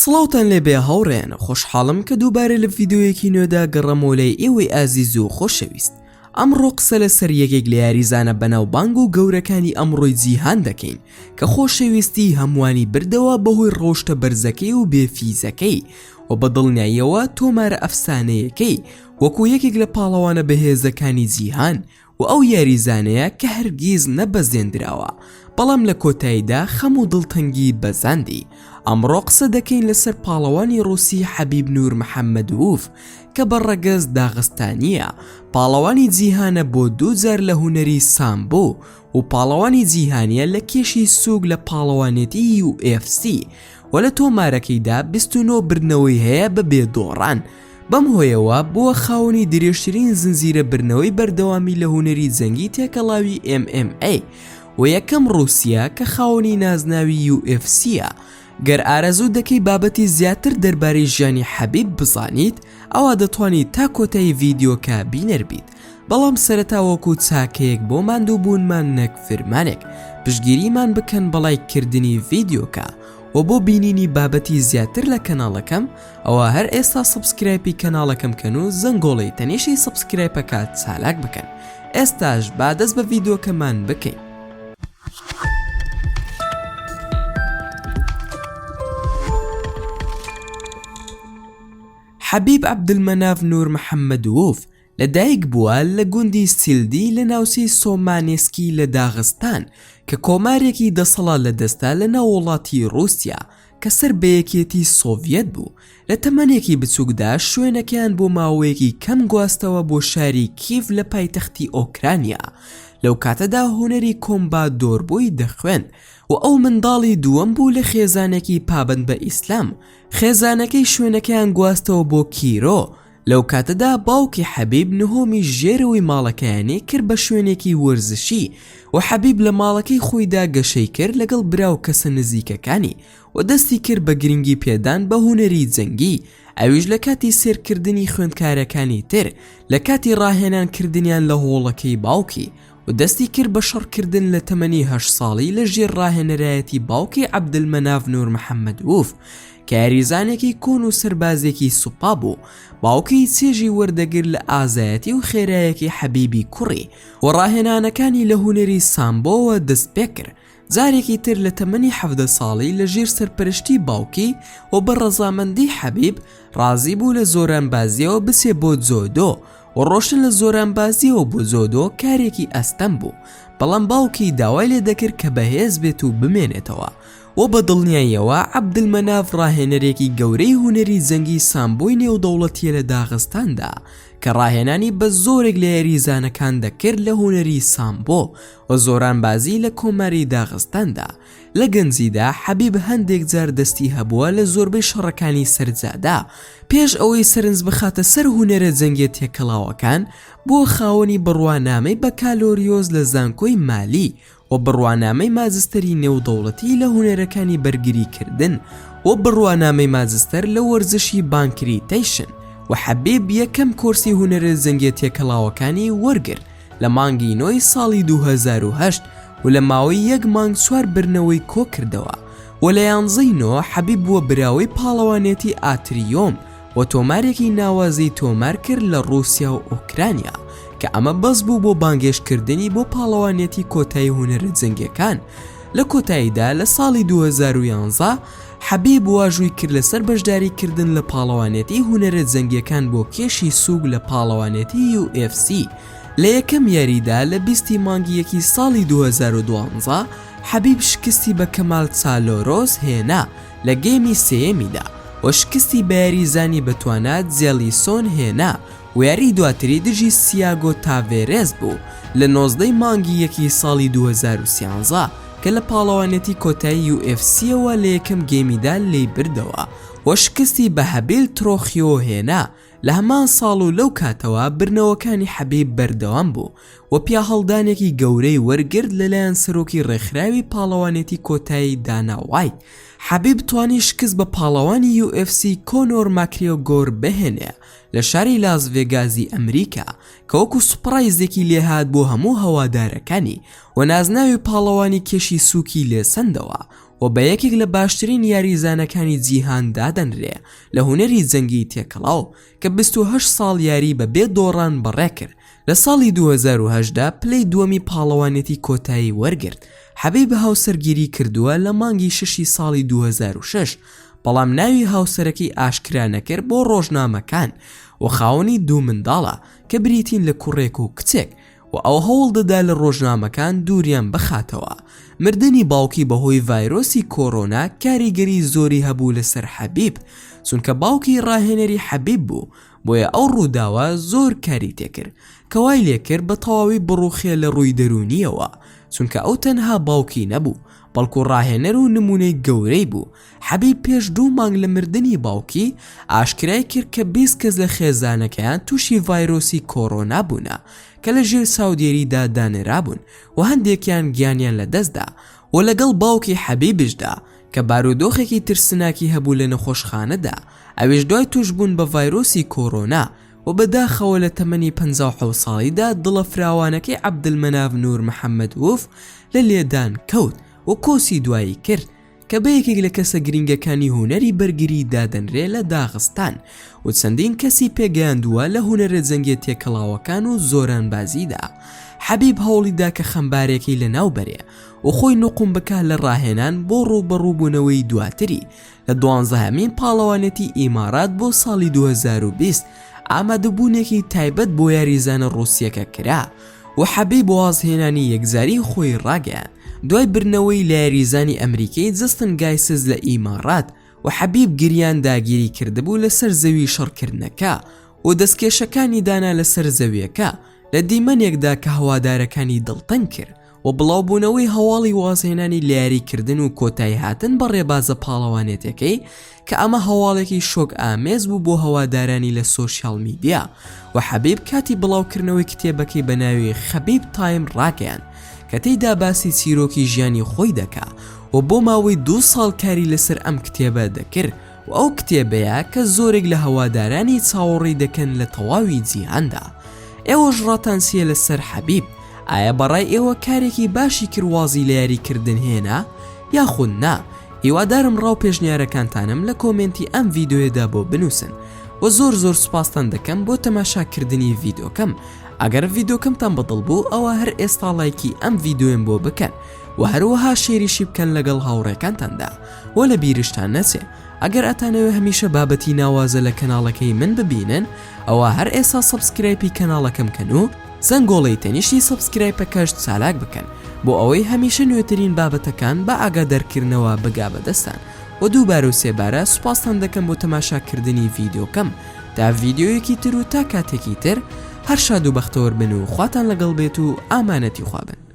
سڵاوتان لێبێ هاوڕێن خۆشحاڵم کە دووبارە لە ڤیدیۆیەکی نوێدا گەڕەمەوە لای ئێوەی ئازیز و خۆشەویست. ئەمڕۆ قسە لەسەر یەکێک لە یاریزانە بەناوبانگ و گەورەکانی ئەمڕۆی جیهان دەکەین کە خۆشەویستی هەمووانی بردەوە بەهۆی ڕۆشتە بەرزەکەی و بێفیزەکەی و بە دڵنیاییەوە تۆمارە ئەفسانەیەکەی وەکو یەکێک لە پاڵەوانە بەهێزەکانی جیهان و ئەو یاریزانەیە کە هەرگیز نەبەزێنراوە بەڵام لە کۆتاییدا خەم و دڵتەنگی بەزاندی. ئەمڕۆ قسە دەکەین لەسەر پاڵەوانی ڕووسی حەبیب نور محەممەدووف کە بەڕەگەز داغستانیە، پاڵەوانی جیهانە بۆ 2000 لە هونەری سامبۆ و پاڵەوانی جیهانیە لە کێشی سووگ لە پاڵەوانێتی UFC و لە تۆمارەکەیدا 29 برنەوەی هەیە بە بێدۆڕان. بەم هۆیەوە بووە خاوەنی درێژترین زنجیرە برنەوەی بەردەوامی لە هونەری جەنگی تێکەڵاوی MMA و یەکەم ڕووسیا کە خاوەنی نازناوی UFCە. گەر ئارەزوو دەکەی بابەتی زیاتر دەربارەی ژیانی حەبیب بزانیت ئەوە دەتوانیت تا کۆتایی ڤیدیۆکە بینەربیت، بەڵام سەرەتا وەکو چاکەیەک بۆ ماندوو بوونمان نەک فرمانێک پشتگیریمان بکەن بەڵایکردنی ڤیدیۆکە و بۆ بینینی بابەتی زیاتر لە کەناڵەکەم ئەوە هەر ئێستا سبسکرایبی کەناڵەکەم کەن و زەنگۆڵی تەنیشی سبسکرایبەکە چالاک بکەن. ئێستاش با دەست بە ڤیدیۆکەمان بکەین. حەبیب عەبدولمەناف نور محەممەدووف لەدایک بووە لە گوندی سیلدی لە ناوچەی سۆمانێسکی لە داغستان کە کۆمارێکی دەسەڵات لەدەستا لە ناو وڵاتی ڕووسیا کە سەر بە یەکێتی سۆڤیەت بوو. لە تەمەنێکی بچووکدا شوێنەکەیان بۆ ماوەیەکی کەم گواستەوە بۆ شاری کیڤ لە پایتەختی ئۆکرانیا. لەو کاتەدا هونەری کۆمبات دۆربووی دەخوێن و ئەو منداڵی دووەم بوو لە خێزانێکی پابند بە ئیسلام. خێزانەکەی شوێنەکەیان گواستەوە بۆ کیرۆ. لەو کاتەدا باوکی حەبیب نهۆمی ژێرەوەی ماڵەکەیانی کرد بە شوێنێکی وەرزشی و حەبیب لە ماڵەکەی خۆیدا گەشەی کرد لەگەڵ برا و کەسە نزیکەکانی و دەستی کرد بە گرنگی پێدان بە هونەری جەنگی، ئەویش لە کاتی سێرکردنی خوێندکارەکانی تر لە کاتی ڕاهێنانکردنیان لە هۆڵەکەی باوکی و دەستی کرد بە شەڕکردن لە تەمەنی 8 ساڵی لە ژێر ڕاهێنەرایەتی باوکی عەبدولمەناف نور محەممەدووف کە یاریزانێکی کۆن و سەربازێکی سوپا بوو. باوکی چێژی وەردەگر لە ئازایەتی و خێرایەکی حەبیبی کوڕی و ڕاهێنانەکانی لە هونەری سامبۆوە دەست پێ کرد. جارێکی تر لە تەمەنی 17 ساڵی لە ژێر سەرپەرشتی باوکی و بە ڕەزامەندی حەبیب ڕازی بوو لە زۆرانبازیەوە بچێ بۆ جۆدۆ و ڕۆشن لە زۆرانبازیەوە بۆ جۆدۆ کارێکی ئەستەم بوو، بەڵام باوکی داوای لێ دەکرد کە بەهێز بێت و بمێنێتەوە و بە دڵنیاییەوە عەبدولمەناف ڕاهێنەرێکی گەورەی هونەری جەنگی سامبۆی نێودەوڵەتیە لە داغستاندا کە ڕاهێنانی بە زۆرێک لە یاریزانەکان دەکرد لە هونەری سامبۆ و زۆرانبازی لە کۆماری داغستاندا. لە گەنجیدا حەبیب هەندێک جار دەستی هەبووە لە زۆربەی شەڕەکانی سەرجادا. پێش ئەوەی سەرنج بخاتە سەر هونەرە جەنگی تێکەڵاوەکان بۆ خاوەنی بڕوانامەی بەکالۆریۆز لە زانکۆی مالی و بڕوانامەی ماجستەری نێودەوڵەتی لە هونەرەکانی بەرگریکردن و بڕوانامەی ماجستەر لە وەرزشی بانکریتەیشن و حەبیب یەکەم کۆرسی هونەرە جەنگی تێکەڵاوەکانی وەرگرت لە مانگی نۆی ساڵی 2008 و لە ماوەی 1 مانگ 4 برنەوەی کۆ کردەوە و لە 11ی نۆ حەبیب بووە براوەی پاڵەوانێتی ئاتریۆم و تۆمارێکی ناوازی تۆمار کرد لە ڕووسیا و ئۆکرانیا کە ئەمە بەس بوو بۆ بانگێشکردنی بۆ پاڵەوانێتی کۆتایی هونەرە جەنگیەکان. لە کۆتاییدا لە ساڵی 2011 حەبیب واژووی کرد لەسەر بەشداریکردن لە پاڵەوانێتی هونەرە جەنگیەکان بۆ کێشی سووگ لە پاڵەوانێتی UFC. لە یەکەم یاریدا لە 20 مانگی 1 ساڵی 2012 حەبیب شکستی بە کەمال چالۆرۆس هێنا لە گەیمی سێیەمیدا و شکستی بە یاریزانی بەتوانات جێلیسۆن هێنا و یاری دواتری دژی سیاگۆ تاڤێرێز بوو لە 19 مانگی 1 ساڵی 2013 کە لە پاڵەوانێتی کۆتایی UFC-ەوە لە یەکەم گەیمیدا لێی بردەوە و شکستی بە هەبیل ترۆخیۆ هێنا. لە هەمان ساڵ و لەو کاتەوە برنەوەکانی حەبیب بەردەوام بوو و پیا هەڵدانێکی گەورەی وەرگرت لەلایەن سەرۆکی ڕێکخراوی پاڵەوانێتی کۆتایی دانا وایت. حەبیب توانی شکست بە پاڵەوانی UFC کۆنۆر ماکریۆگۆر بهێنێ لە شاری لاس ڤێگازی ئەمریکا کە وەکو سوپڕایزێکی لێهات بۆ هەموو هەوادارەکانی و نازناوی پاڵەوانی کێشی سووکی لێسەندەوە و بە یەکێک لە باشترین یاریزانەکانی جیهاندا دەنرێ لە هونەری جەنگی تێکەڵاو کە 28 ساڵ یاری بە بێ دۆڕان بەڕێ کرد. لە ساڵی 2010دا پلەی دووەمی پاڵەوانێتی کۆتایی وەرگرت. حەبیب هاوسەرگیری کردووە لە مانگی 6 ساڵی 2006، بەڵام ناوی هاوسەرەکەی ئاشکرا نەکرد بۆ ڕۆژنامەکان و خاوەنی 2 منداڵە کە بریتین لە کوڕێک و کچێک و ئەو هەوڵ دەدا لە ڕۆژنامەکان دووریان بخاتەوە. مردنی باوکی بەهۆی ڤایرۆسی کۆرۆنا کاریگەری زۆری هەبوو لەسەر حەبیب، چونکە باوکی ڕاهێنەری حەبیب بوو، بۆیە ئەو ڕووداوە زۆر کاری تێکرد کە وای لێکرد بە تەواوی بڕوخێ لە ڕووی دەرونیەوە، چونکە ئەو تەنها باوکی نەبوو بەڵکو ڕاهێنەر و نمونەی گەورەی بوو. حەبیب پێش 2 مانگ لە مردنی باوکی ئاشکرای کرد کە 20 کەس لە خێزانەکەیان تووشی ڤایرۆسی کۆرۆنا بوونە کە لە ژێر ساودێریدا دانرابوون و هەندێکیان گیانیان لە دەستدا و لەگەڵ باوکی حەبیبشدا کە بارودۆخێکی ترسناکی هەبوو لە نەخۆشخانەدا، ئەویش دوای توشبوون بە ڤایرۆسی کۆرۆنا و بەداخەوە لە تەمەنی 57 ساڵیدا دڵە فراوانەکەی عەبدولمەناف نور محەممەد ووف لە لێدان کەوت و کۆسی دوایی کرد کە بە یەکێک لە کەسە گرنگەکانی هونەری بەرگری دادەنرێ لە داغستان و چەندین کەسی پێگەیاندووە لە هونەرە جەنگی تێکەڵاوەکان و زۆرانبازیدا. حەبیب هەوڵیدا کە خەمبارێکی لە ناو بەرێ و خۆی نوقم بکە لە ڕاهێنان بۆ ڕووبەڕووبوونەوەی دواتری لە 12هەمین پاڵەوانێتی ئیمارات بۆ ساڵی 2020 ئامادەبوونێکی تایبەت بۆ یاریزانە ڕووسیەکە کرا و حەبیب وازهێنانی یەکزاری خۆی ڕاگەیان دوای برنەوەی لە یاریزانی ئەمریکای جستن گایسز لە ئیمارات و حەبیب گریان داگیری کردبوو لەسەر زەوی شەڕکردنەکە و دەستکێشەکانی دانا لەسەر زەویەکە لە دیمەنێکدا کە هەوادارەکانی دڵتەنگ کرد و بڵاوبوونەوەی هەواڵی وازهێنانی لە یاریکردن و کۆتایی هاتن بە ڕێبازە پاڵەوانێتەکەی کە ئەمە هەواڵێکی شۆک ئامێز بوو بۆ هەوادارانی لە سۆشیال میدیا و حەبیب کاتی بڵاوکردنەوەی کتێبەکەی بە ناوی خەبیب تایم ڕاگەیان کە تێیدا باسی چیرۆکی ژیانی خۆی دەکا و بۆ ماوەی 2 ساڵ کاری لەسەر ئەم کتێبە دەکرد و ئەو کتێبەیە کە زۆرێک لە هەوادارانی چاوەڕێی دەکەن لە تەواوی جیهاندا. ئێوەش ڕاتانسیە لەسەر حەبیب؟ ئایا بەڕای ئێوە کارێکی باشی کروازی لە یاریکردن هێنا یاخود نا؟ هیوادارم ڕاو پێشنیارەکانتانم لە کۆمنتی ئەم ڤیدیۆیەدا بۆ بنووسن و زۆر سوپاستان دەکەم بۆ تەماشاکردنی ڤیدیۆکەم. ئەگەر ڤیدیۆکەمتان بەدڵ بوو ئەوە هەر ئێستا لایکی ئەم ڤیدیۆم بۆ بکەن و هەروەها شێریشی بکەن لەگەڵ هاوڕێکانتاندا و لە بیرشتان نەچێ ئەگەر ئەتانەوێ هەمیشە بابەتی ناوازە لە کەناڵەکەی من ببینن ئەوە هەر ئێستا سەبسکرایبی کەناڵەکەم کەن و زەنگۆڵی تەنیشتی سەبسکرایبەکەش چالاک بکەن بۆ ئەوەی هەمیشە نوێترین بابەتەکان بە ئاگادارکردنەوە بگا بەدەستان و دووبارە و سێبارە سوپاستان دەکەم بۆ تەماشاکردنی ڤیدیۆکەم تا ڤیدیۆیەکی تر و تا کاتێکی تر هەر شاد و بەختەوەر بن و خواتان لەگەڵ بێت و ئامانەتی خوا بن.